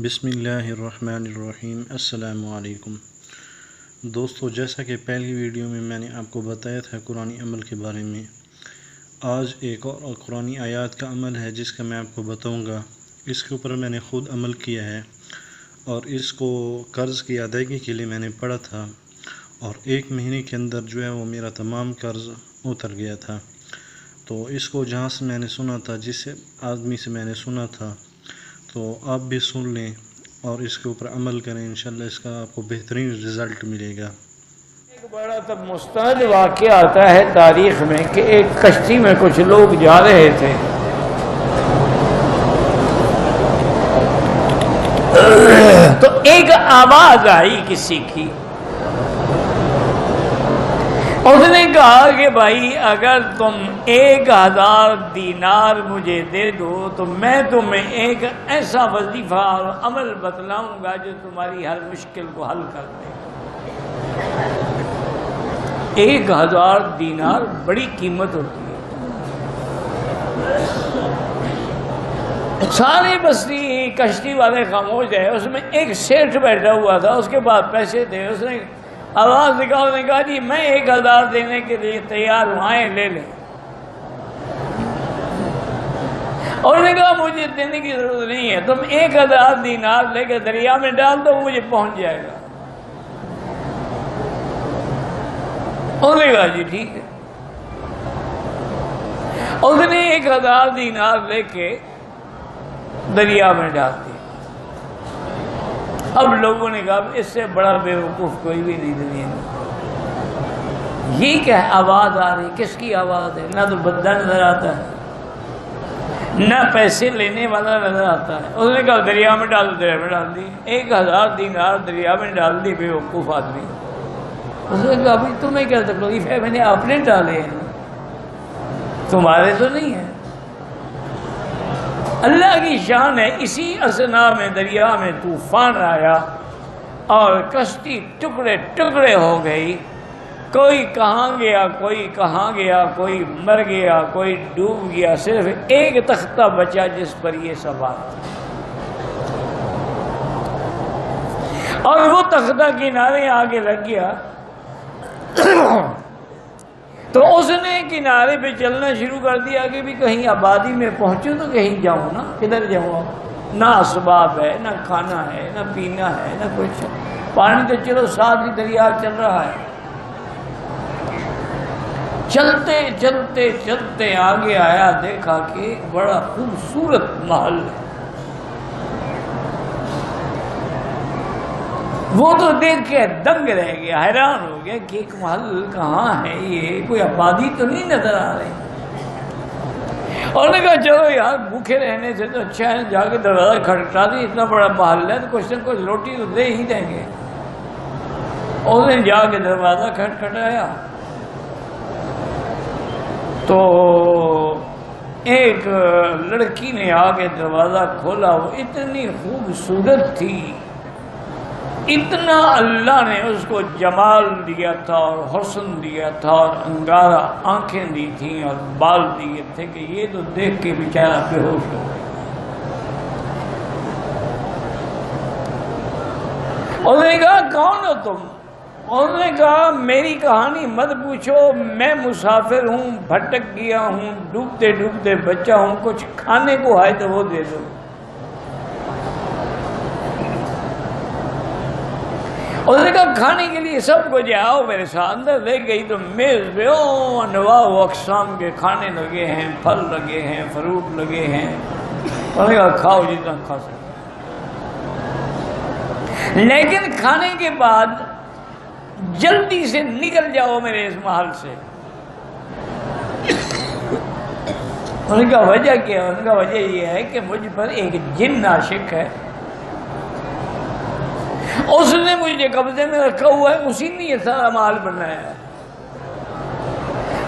بسم اللہ الرحمن الرحیم۔ السلام علیکم دوستو، جیسا کہ پہلی ویڈیو میں نے آپ کو بتایا تھا قرآن عمل کے بارے میں، آج ایک اور قرآن آیات کا عمل ہے جس کا میں آپ کو بتاؤں گا۔ اس کے اوپر میں نے خود عمل کیا ہے اور اس کو قرض کی ادائیگی کے لیے میں نے پڑھا تھا، اور 1 مہینے کے اندر جو ہے وہ میرا تمام قرض اتر گیا تھا۔ تو اس کو جہاں سے میں نے سنا تھا، جس آدمی سے میں نے سنا تھا، تو آپ بھی سن لیں اور اس کے اوپر عمل کریں، انشاءاللہ اس کا آپ کو بہترین رزلٹ ملے گا۔ ایک بڑا تب مستند واقعہ آتا ہے تاریخ میں کہ ایک کشتی میں کچھ لوگ جا رہے تھے، تو ایک آواز آئی کسی کی، اس نے کہا کہ بھائی اگر تم 1000 دینار مجھے دے دو تو میں تمہیں ایک ایسا وظیفہ اور عمل بتلاؤں گا جو تمہاری ہر مشکل کو حل کر دے گا۔ 1000 دینار بڑی قیمت ہوتی ہے۔ سارے بستی کشتی والے خاموش ہے، اس میں ایک سیٹھ بیٹھا ہوا تھا، اس کے پاس پیسے تھے، اس نے آواز نکالا، اس نے کہا جی میں 1000 دینے کے لیے تیار ہوں، آئیں لے لیں۔ اور نے کہا مجھے دینے کی ضرورت نہیں ہے، تم 1000 دینار لے کے دریا میں ڈال دو، مجھے پہنچ جائے گا۔ اور نے کہا جی ٹھیک ہے۔ اس نے 1000 دینار لے کے دریا میں ڈال دیا۔ اب لوگوں نے کہا اس سے بڑا بیوقوف کوئی بھی نہیں دنیا میں۔ یہ کیا آواز آ رہی، کس کی آواز ہے؟ نہ تو بندہ نظر آتا ہے، نہ پیسے لینے والا نظر آتا ہے۔ اس نے کہا دریا میں ڈال دو، دریا میں ڈال دی۔ 1000 دینار دریا میں ڈال دی بیوقوف آدمی۔ اس نے کہا بھائی تمہیں کیا تکلیف ہے، میں نے اپنے ڈالے ہیں، تمہارے تو نہیں ہیں۔ اللہ کی شان ہے، اسی اثنا میں دریا میں طوفان آیا اور کشتی ٹکڑے ٹکڑے ہو گئی، کوئی کہاں گیا، کوئی کہاں گیا، کوئی مر گیا، کوئی ڈوب گیا، صرف ایک تختہ بچا جس پر یہ سوار تھا، اور وہ تختہ کنارے آگے لگ گیا۔ تو اس نے کنارے پہ چلنا شروع کر دیا کہ بھی کہیں آبادی میں پہنچوں تو کہیں جاؤں نا، کدھر جاؤں؟ نہ اسباب ہے، نہ کھانا ہے، نہ پینا ہے، نہ کچھ۔ پانی تو چلو ساتھ ہی دریا چل رہا ہے۔ چلتے چلتے چلتے آگے آیا، دیکھا کہ ایک بڑا خوبصورت محل ہے۔ وہ تو دیکھ کے دنگ رہ گیا، حیران ہو گیا کہ ایک محل کہاں ہے، یہ کوئی آبادی تو نہیں نظر آ رہی۔ اور نے کہا چلو یار بھوکے رہنے سے تو اچھا ہے جا کے دروازہ کھٹکھٹا دی، اتنا بڑا محل ہے تو کچھ نہ کچھ روٹی تو دے ہی دیں گے۔ اس نے جا کے دروازہ کھٹکھٹایا تو ایک لڑکی نے آ کے دروازہ کھولا، وہ اتنی خوبصورت تھی، اتنا اللہ نے اس کو جمال دیا تھا اور حسن دیا تھا اور انگارہ آنکھیں دی تھیں اور بال دیے تھے کہ یہ تو دیکھ کے بیچارہ بے ہوش ہو گیا۔ انہوں نے کہا کون ہو تم؟ انہوں نے کہا میری کہانی مت پوچھو، میں مسافر ہوں، بھٹک گیا ہوں، ڈوبتے ڈوبتے بچا ہوں، کچھ کھانے کو ہے تو وہ دے دو۔ اس نے کہا کھانے کے لیے سب کچھ آؤ میرے ساتھ۔ اندر لے گئی تو میز پہ انواع و اقسام کے کھانے لگے ہیں، پھل لگے ہیں، فروٹ لگے ہیں۔ انہوں نے کہا کھاؤ جتنا کھا سکتے، لیکن کھانے کے بعد جلدی سے نکل جاؤ میرے اس محل سے۔ انہوں نے کہا وجہ کیا؟ انہوں نے کہا وجہ یہ ہے کہ مجھ پر ایک جن عاشق ہے، اس نے مجھے قبضے میں رکھا ہوا ہے، اسی نے یہ سارا مال بنایا ہے،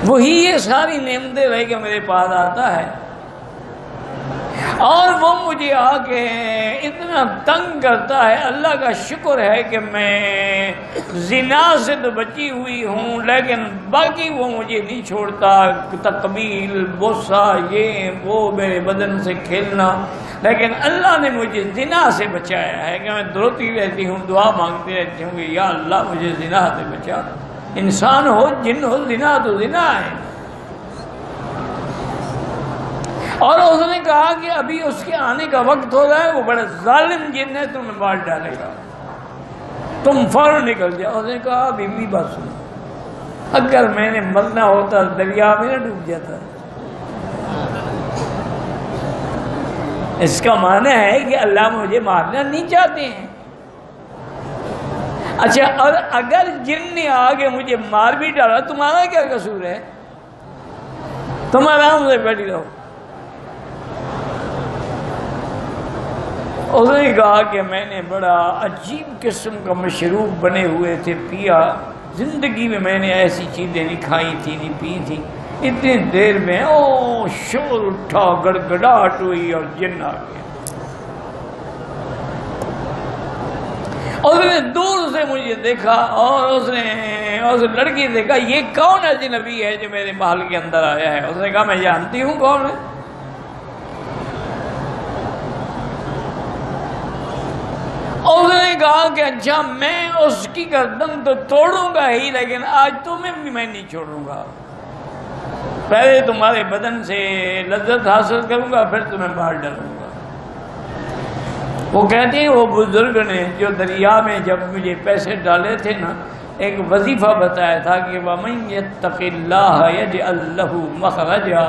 وہی یہ ساری نعمتیں لے کے میرے پاس آتا ہے، اور وہ مجھے آ کے اتنا تنگ کرتا ہے۔ اللہ کا شکر ہے کہ میں زنا سے تو بچی ہوئی ہوں، لیکن باقی وہ مجھے نہیں چھوڑتا، تقبیل، بوسہ، یہ وہ، میرے بدن سے کھیلنا، لیکن اللہ نے مجھے زنا سے بچایا ہے کہ میں روتی رہتی ہوں، دعا مانگتی رہتی ہوں کہ یا اللہ مجھے زنا سے بچا۔ انسان ہو جن ہو، زنا تو زنا ہے۔ اور اس نے کہا کہ ابھی اس کے آنے کا وقت ہو رہا ہے، وہ بڑا ظالم جن ہے، تمہیں مار ڈالے گا، تم فوراً نکل جاؤ۔ اس نے کہا بی بی بات سنو، اگر میں نے مرنا ہوتا دریا میں نہ ڈوب جاتا۔ اس کا معنی ہے کہ اللہ مجھے مارنا نہیں چاہتے ہیں۔ اچھا، اور اگر جن نے آگے مجھے مار بھی ڈالا، تمہارا کیا قصور ہے؟ تم آرام سے بیٹھی رہو۔ اس نے کہا کہ میں نے بڑا عجیب قسم کا مشروب بنے ہوئے تھے پیا، زندگی میں نے ایسی چیزیں نہیں کھائی تھی نہیں پی تھی۔ اتنی دیر میں شور اٹھا، گڑگڑاہٹ ہوئی اور جن آ گیا۔ اس نے دور سے مجھے دیکھا اور اس لڑکی نے دیکھا یہ کون اجنبی ہے جو میرے محل کے اندر آیا ہے؟ اس نے کہا میں جانتی ہوں کون ہے۔ اس نے کہا کہ اچھا میں اس کی گردن تو توڑوں گا ہی، لیکن آج تمہیں بھی میں نہیں چھوڑوں گا۔ پہلے تمہارے بدن سے لذت حاصل کروں گا، پھر تمہیں مار ڈالوں گا۔ وہ کہتے ہیں وہ بزرگ نے جو دریا میں جب مجھے پیسے ڈالے تھے نا، ایک وظیفہ بتایا تھا کہ وَمَن يَتَّقِ اللَّهَ يَجْعَل لَّهُ مَخْرَجًا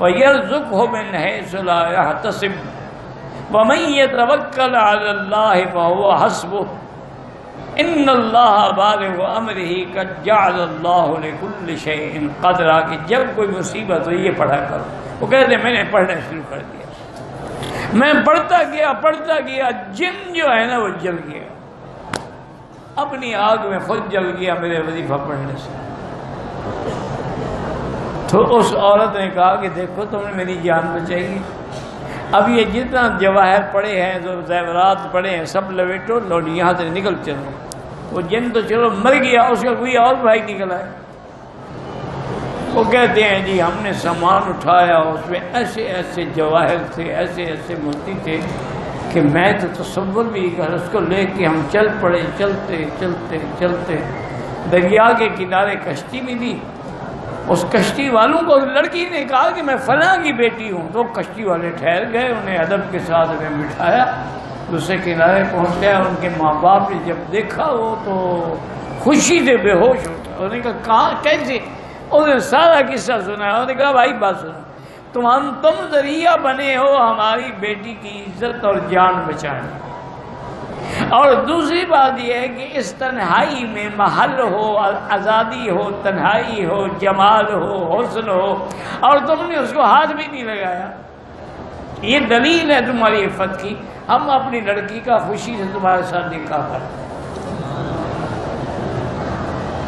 وَيَرْزُقْهُ مِنْ حَيْثُ لَا يَحْتَسِبُ وَمَن يَتَوَكَّلْ عَلَى اللَّهِ فَهُوَ حَسْبُهُ إِنَّ اللَّهَ بَالِغُ أَمْرِهِ قَدْ جَعَلَ اللَّهُ لِكُلِّ شَيْءٍ قَدْرًا، کہ جب کوئی مصیبت ہو یہ پڑھا کرو۔ وہ کہتے ہیں میں نے پڑھنا شروع کر دیا، میں پڑھتا گیا، جن جو ہے نا وہ جل گیا، اپنی آگ میں خود جل گیا میرے وظیفہ پڑھنے سے۔ تو اس عورت نے کہا کہ دیکھو تم نے میری جان بچائی، اب یہ جتنا جواہر پڑے ہیں، جو زیورات پڑے ہیں، سب لپیٹو، لو یہاں سے نکل چلو۔ وہ جن تو چلو مر گیا، اس کا کوئی اور بھائی نکل آئے۔ وہ کہتے ہیں جی ہم نے سامان اٹھایا، اس میں ایسے ایسے جواہر تھے، ایسے ایسے موتی تھے کہ میں تو تصور بھی کر، اس کو لے کے ہم چل پڑے، چلتے چلتے چلتے دریا کے کنارے کشتی بھی دی۔ اس کشتی والوں کو لڑکی نے کہا کہ میں فلاں کی بیٹی ہوں، تو کشتی والے ٹھہر گئے، انہیں ادب کے ساتھ میں بٹھایا، دوسرے کنارے پہنچ گیا۔ ان کے ماں باپ نے جب دیکھا وہ تو خوشی سے بے ہوش ہو گیا۔ انہوں نے کہا کہاں کیسے؟ انہوں نے سارا قصہ سنا۔ انہوں نے کہا بھائی بات سنو، تم ذریعہ بنے ہو ہماری بیٹی کی عزت اور جان بچانے، اور دوسری بات یہ ہے کہ اس تنہائی میں محل ہو، آزادی ہو، تنہائی ہو، جمال ہو، حسن ہو، اور تم نے اس کو ہاتھ بھی نہیں لگایا، یہ دلیل ہے تمہاری عفت کی۔ ہم اپنی لڑکی کا خوشی سے تمہارے ساتھ نکاح کرتے ہیں۔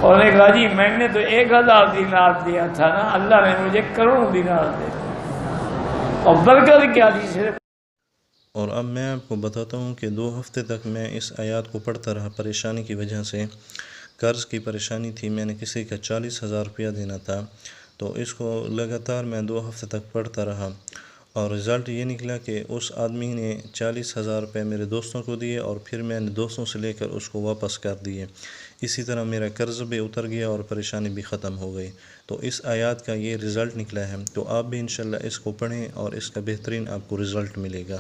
اور نے کہا جی میں نے تو 1000 دینار دیا تھا نا، اللہ نے مجھے کروڑوں دینار دے دیا، اور برکت کیا دی صرف۔ اور اب میں آپ کو بتاتا ہوں کہ 2 ہفتے تک میں اس آیات کو پڑھتا رہا، پریشانی کی وجہ سے، قرض کی پریشانی تھی، میں نے کسی کا 40,000 روپیہ دینا تھا، تو اس کو لگاتار میں 2 ہفتے تک پڑھتا رہا، اور رزلٹ یہ نکلا کہ اس آدمی نے 40,000 روپے میرے دوستوں کو دیے، اور پھر میں نے دوستوں سے لے کر اس کو واپس کر دیے۔ اسی طرح میرا قرض بھی اتر گیا اور پریشانی بھی ختم ہو گئی۔ تو اس آیات کا یہ رزلٹ نکلا ہے، تو آپ بھی انشاءاللہ اس کو پڑھیں اور اس کا بہترین آپ کو رزلٹ ملے گا۔